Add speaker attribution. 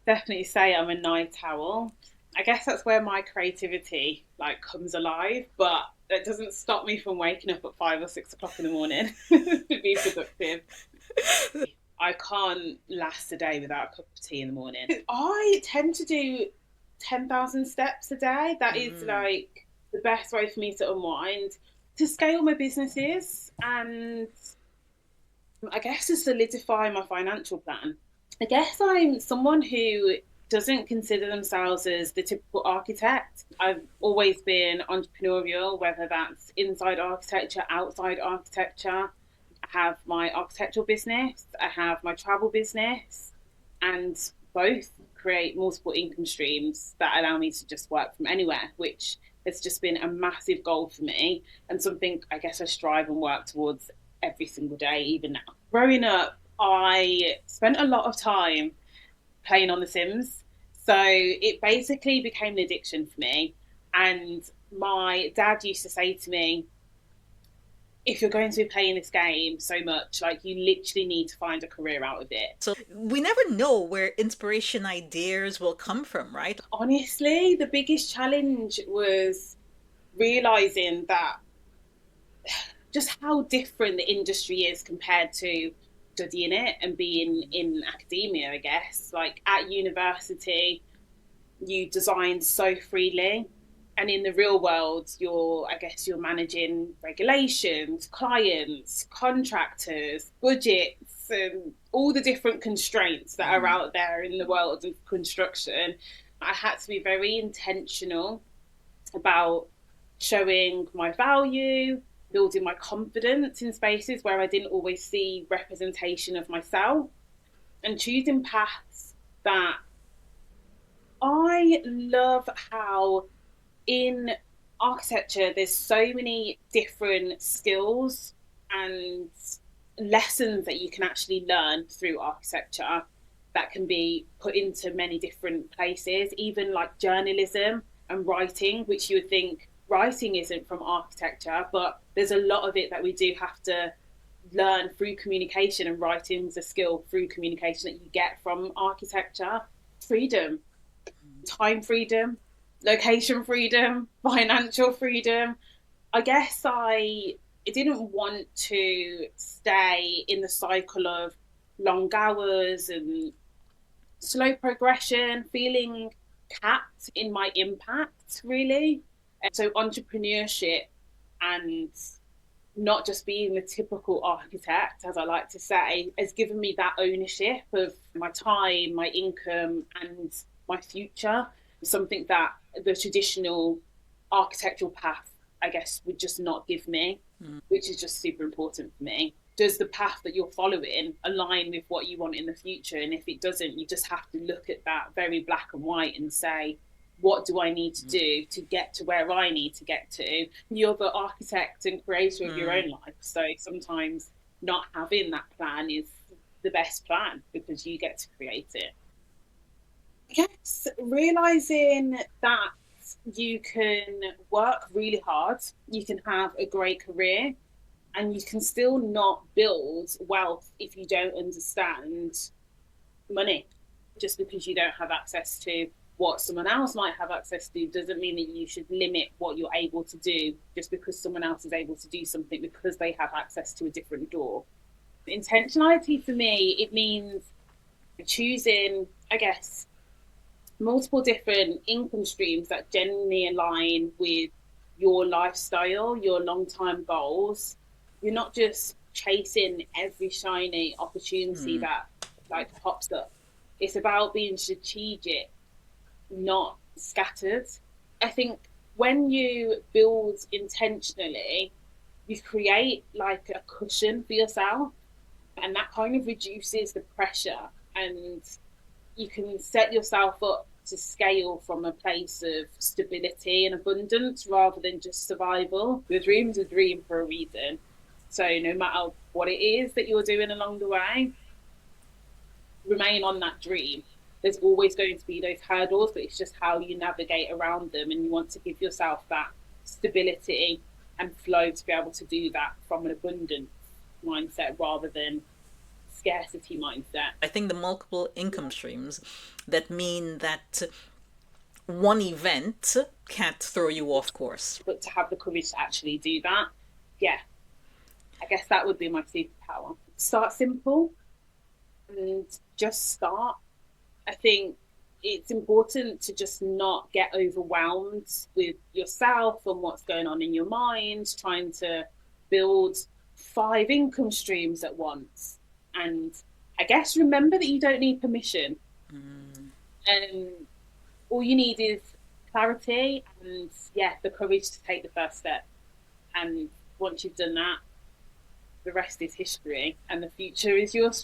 Speaker 1: definitely say I'm a night owl. I guess that's where my creativity like comes alive, but that doesn't stop me from waking up at 5 or 6 o'clock in the morning to be productive. I can't last a day without a cup of tea in the morning. I tend to do 10,000 steps a day. That is
Speaker 2: Mm.
Speaker 1: like the best way for me to unwind, to scale my businesses, and I guess to solidify my financial plan. I guess I'm someone who doesn't consider themselves as the typical architect. I've always been entrepreneurial, whether that's inside architecture, outside architecture. I have my architectural business, I have my travel business, and both create multiple income streams that allow me to just work from anywhere, which has just been a massive goal for me and something I guess I strive and work towards every single day, even now. Growing up, I spent a lot of time playing on The Sims. So it basically became an addiction for me. And my dad used to say to me, if you're going to be playing this game so much, like you literally need to find a career out of it.
Speaker 2: So we never know where inspiration ideas will come from, right?
Speaker 1: Honestly, the biggest challenge was realizing that just how different the industry is compared to studying it and being in academia, I guess. Like at university, you design so freely. And in the real world, you're managing regulations, clients, contractors, budgets, and all the different constraints that are
Speaker 2: Mm.
Speaker 1: out there in the world of construction. I had to be very intentional about showing my value, building my confidence in spaces where I didn't always see representation of myself, and choosing paths that I love how in architecture there's so many different skills and lessons that you can actually learn through architecture that can be put into many different places, even like journalism and writing, which you would think writing isn't from architecture, but there's a lot of it that we do have to learn through communication, and writing is a skill through communication that you get from architecture. Freedom, time freedom, location freedom, financial freedom. I guess I didn't want to stay in the cycle of long hours and slow progression, feeling capped in my impact, really. And so, entrepreneurship and not just being the typical architect, as I like to say, has given me that ownership of my time, my income, and my future. Something that the traditional architectural path, I guess, would just not give me,
Speaker 2: Mm.
Speaker 1: which is just super important for me. Does the path that you're following align with what you want in the future? And if it doesn't, you just have to look at that very black and white and say, what do I need to do to get to where I need to get to? You're the architect and creator of your
Speaker 2: Mm.
Speaker 1: own life. So sometimes not having that plan is the best plan because you get to create it. Yes, realizing that you can work really hard, you can have a great career, and you can still not build wealth if you don't understand money. Just because you don't have access to what someone else might have access to doesn't mean that you should limit what you're able to do just because someone else is able to do something because they have access to a different door. Intentionality for me, it means choosing, I guess, multiple different income streams that genuinely align with your lifestyle, your long term goals. You're not just chasing every shiny opportunity
Speaker 2: Mm.
Speaker 1: that like pops up. It's about being strategic, not scattered. I think when you build intentionally, you create like a cushion for yourself, and that kind of reduces the pressure, and you can set yourself up to scale from a place of stability and abundance rather than just survival. The dream's a dream for a reason. So no matter what it is that you're doing along the way, remain on that dream. There's always going to be those hurdles, but it's just how you navigate around them. And you want to give yourself that stability and flow to be able to do that from an abundant mindset rather than scarcity mindset.
Speaker 2: I think the multiple income streams that mean that one event can't throw you off course.
Speaker 1: But to have the courage to actually do that, yeah, I guess that would be my superpower. Start simple and just start. I think it's important to just not get overwhelmed with yourself and what's going on in your mind, trying to build 5 income streams at once. And I guess remember that you don't need permission. And all you need is clarity and, yeah, the courage to take the first step. And once you've done that, the rest is history and the future is yours.